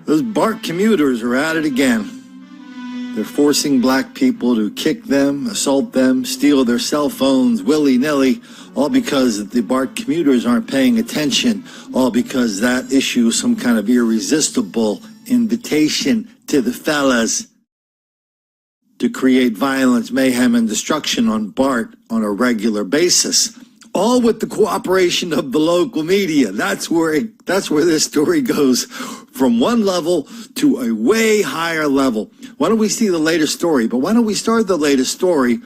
Those BART commuters are at it again. They're forcing black people to kick them, assault them, steal their cell phones willy-nilly, all because the BART commuters aren't paying attention, all because that issue some kind of irresistible invitation to the fellas to create violence, mayhem, and destruction on BART on a regular basis. All with the cooperation of the local media. That's where this story goes, from one level to a way higher level. Why don't we see the latest story? But why don't we start the latest story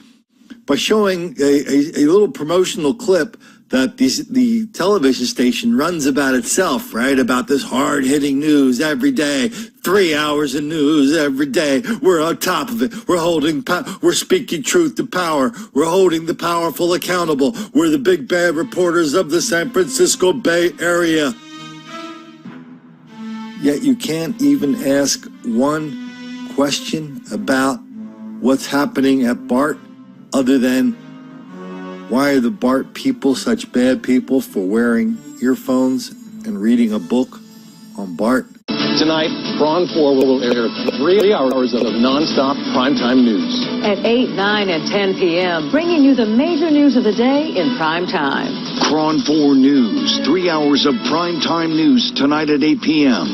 by showing a little promotional clip that the television station runs about itself, right? About this hard-hitting news every day, 3 hours of news every day. We're on top of it. We're speaking truth to power. We're holding the powerful accountable. We're the big bad reporters of the San Francisco Bay Area. Yet you can't even ask one question about what's happening at BART other than, why are the BART people such bad people for wearing earphones and reading a book on BART? Tonight, Prawn 4 will air 3 hours of non-stop primetime news. At 8, 9, and 10 p.m., bringing you the major news of the day in prime time. Prawn 4 News, 3 hours of primetime news tonight at 8 p.m.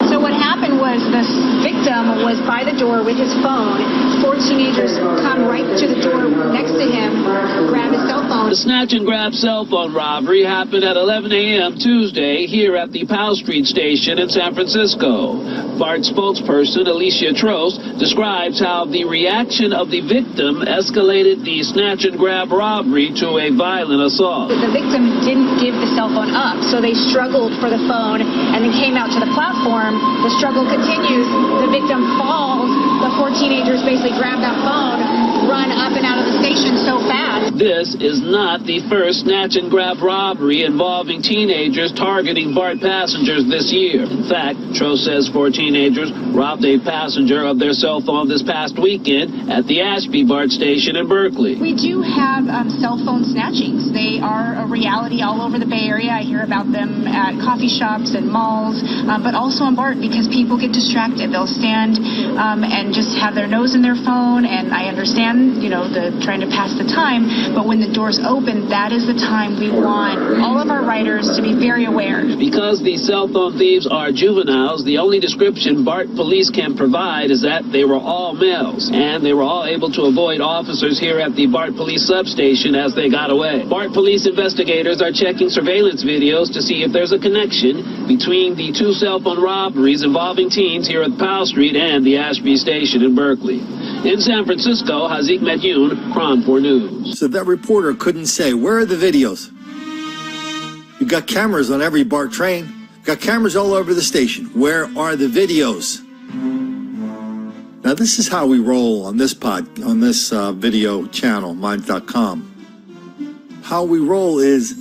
So what happened was the victim was by the door with his phone. 4 teenagers come right to the door next to him, grab his cell phone. The snatch and grab cell phone robbery happened at 11 a.m. Tuesday here at the Powell Street station in San Francisco. BART spokesperson Alicia Trost describes how the reaction of the victim escalated the snatch and grab robbery to a violent assault. The victim didn't give the cell phone up, so they struggled for the phone and then came out to the platform. The struggle continues. The victim falls. The 4 teenagers basically grab that phone, run up and out of the station so fast. This is not the first snatch and grab robbery involving teenagers targeting BART passengers this year. In fact, Trost says 4 teenagers robbed a passenger of their cell phone this past weekend at the Ashby BART station in Berkeley. We do have cell phone snatchings. They are a reality all over the Bay Area. I hear about them at coffee shops and malls, but also on BART because people get distracted. They'll stand and just have their nose in their phone, and I understand, the trying to pass the time, but when the doors open, that is the time we want all of our riders to be very aware. Because these cell phone thieves are juveniles, the only description BART police can provide is that they were all males, and they were all able to avoid officers here at the BART police substation as they got away. BART police investigators are checking surveillance videos to see if there's a connection between the 2 cell phone robberies involving teens here at Powell Street and the Ashby station in Berkeley. In San Francisco, Hazik Medyoun, Prawn 4 News. So that reporter couldn't say, where are the videos? You've got cameras on every BART train. You've got cameras all over the station. Where are the videos? Now, this is how we roll on this video channel, Minds.com. How we roll is,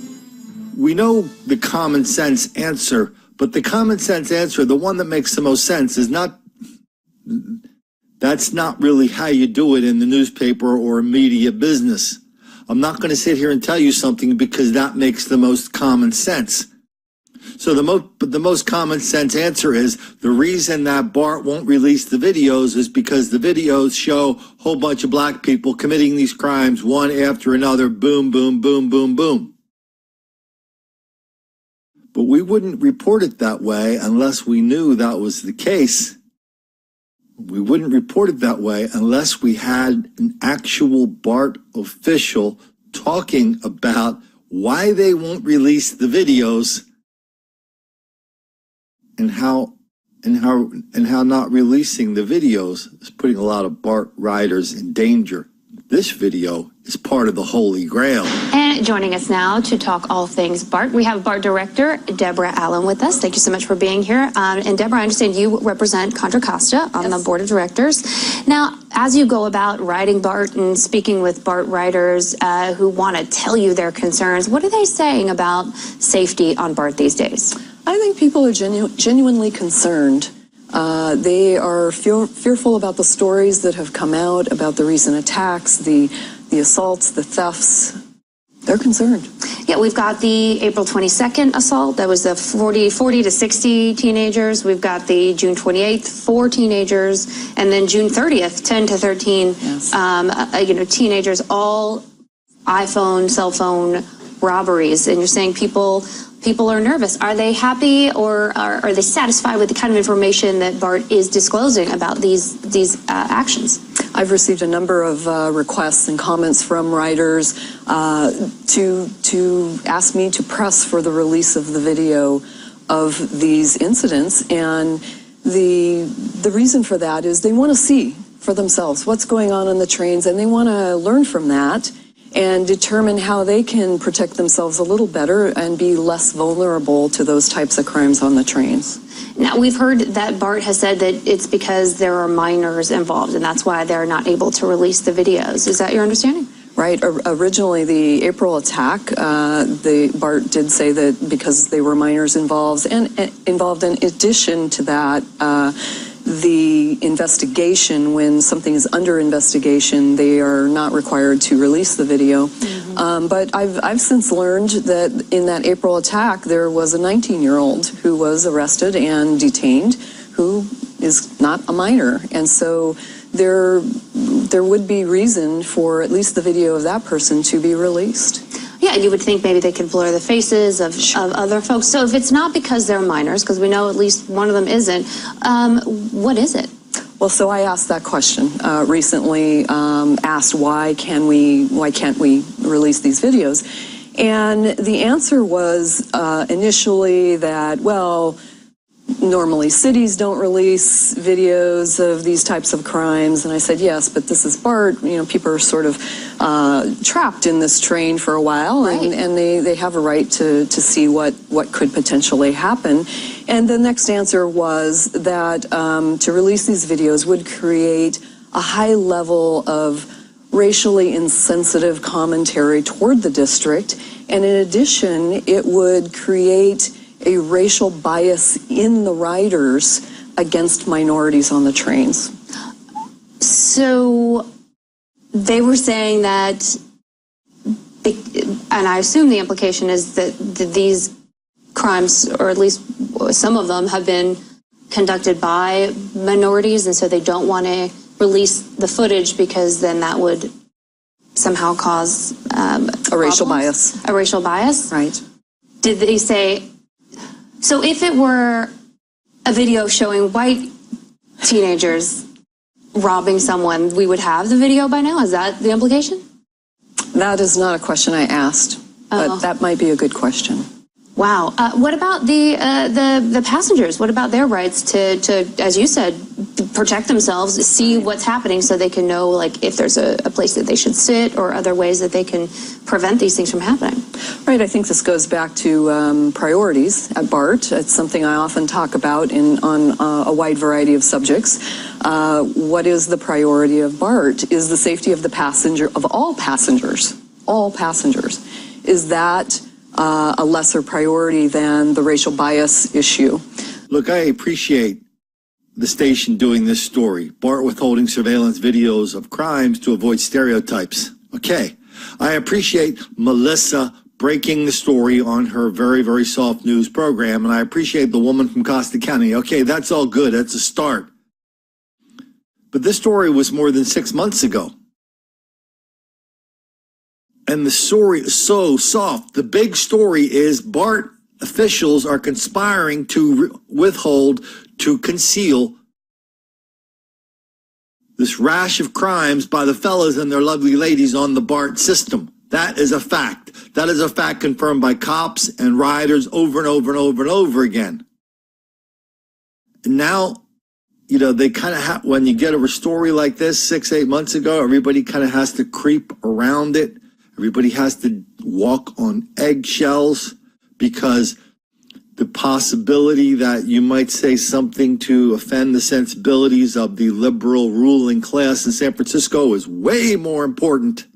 we know the common sense answer, but the common sense answer, the one that makes the most sense, is not... That's not really how you do it in the newspaper or media business. I'm not going to sit here and tell you something because that makes the most common sense. So the most common sense answer is, the reason that BART won't release the videos is because the videos show a whole bunch of black people committing these crimes one after another, boom, boom, boom, boom, boom. But we wouldn't report it that way unless we knew that was the case. We wouldn't report it that way unless we had an actual BART official talking about why they won't release the videos and how not releasing the videos is putting a lot of BART riders in danger. This video is part of the Holy Grail. And joining us now to talk all things BART, we have BART Director Deborah Allen with us. Thank you so much for being here. And Deborah, I understand you represent Contra Costa on the Board of Directors. Now, as you go about riding BART and speaking with BART riders who want to tell you their concerns, what are they saying about safety on BART these days? I think people are genuinely concerned. They are fearful about the stories that have come out about the recent attacks, the assaults, the thefts. They're concerned. Yeah. Yeah, we've got the April 22nd assault. That was the 40 to 60 teenagers. We've got the June 28th, 4 teenagers, and then June 30th, 10 to 13, teenagers, all iPhone, cell phone robberies. And you're saying people are nervous. Are they happy, or are they satisfied with the kind of information that BART is disclosing about these actions? I've received a number of requests and comments from riders to ask me to press for the release of the video of these incidents, and the reason for that is they want to see for themselves what's going on the trains, and they want to learn from that and determine how they can protect themselves a little better and be less vulnerable to those types of crimes on the trains. Now, we've heard that BART has said that it's because there are minors involved, and that's why they're not able to release the videos. Is that your understanding? Right. Originally, the April attack, the BART did say that because they were minors involved, and involved in addition to that, the investigation, when something is under investigation, they are not required to release the video. But I've since learned that in that April attack, there was a 19-year-old who was arrested and detained who is not a minor. And so there would be reason for at least the video of that person to be released. Yeah, you would think maybe they could blur the faces of other folks. So if it's not because they're minors, because we know at least one of them isn't, what is it? Well, so I asked that question recently, asked why can't we release these videos? And the answer was initially that, well, normally cities don't release videos of these types of crimes. And I said, yes, but this is BART. People are sort of trapped in this train for a while, right, and they have a right to see what could potentially happen. And the next answer was that to release these videos would create a high level of racially insensitive commentary toward the district. And in addition, it would create a racial bias in the riders against minorities on the trains. So they were saying that, and I assume the implication is that these crimes, or at least some of them, have been conducted by minorities, and so they don't want to release the footage because then that would somehow cause a racial bias. A racial bias? Right. Did they say... So if it were a video showing white teenagers robbing someone, we would have the video by now? Is that the implication? That is not a question I asked, but that might be a good question. Wow. What about the passengers? What about their rights to, as you said, protect themselves, see what's happening so they can know, like, if there's a place that they should sit or other ways that they can prevent these things from happening? Right. I think this goes back to priorities at BART. It's something I often talk about on a wide variety of subjects. What is the priority of BART? Is the safety of the passenger, of all passengers, is that a lesser priority than the racial bias issue? Look, I appreciate the station doing this story. BART withholding surveillance videos of crimes to avoid stereotypes. Okay. I appreciate Melissa breaking the story on her very, very soft news program, and I appreciate the woman from Costa County. Okay, that's all good. That's a start. But this story was more than 6 months ago. And the story is so soft. The big story is BART officials are conspiring to withhold, to conceal this rash of crimes by the fellas and their lovely ladies on the BART system. That is a fact. That is a fact confirmed by cops and riders over and over and over and over again. And now, they kind of when you get a story like this 6-8 months ago, everybody kind of has to creep around it. Everybody has to walk on eggshells because the possibility that you might say something to offend the sensibilities of the liberal ruling class in San Francisco is way more important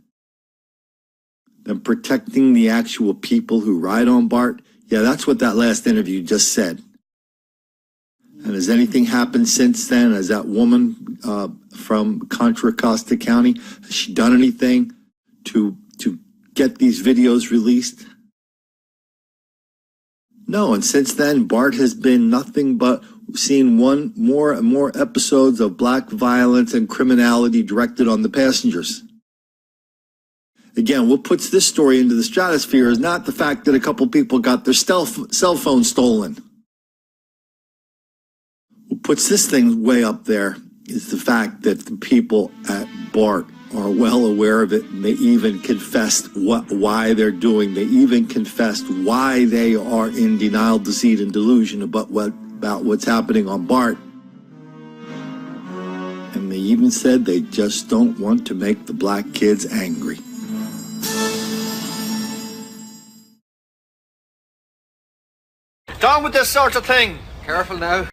than protecting the actual people who ride on BART. Yeah, that's what that last interview just said. And has anything happened since then? Has that woman from Contra Costa County, has she done anything to get these videos released? No, and since then, BART has been nothing but seeing more and more episodes of black violence and criminality directed on the passengers. Again, what puts this story into the stratosphere is not the fact that a couple people got their cell phone stolen. What puts this thing way up there is the fact that the people at BART are well aware of it, and they even confessed why they're doing. They even confessed why they are in denial, deceit, and delusion about what's happening on BART. And they even said they just don't want to make the black kids angry. Down with this sort of thing. Careful now.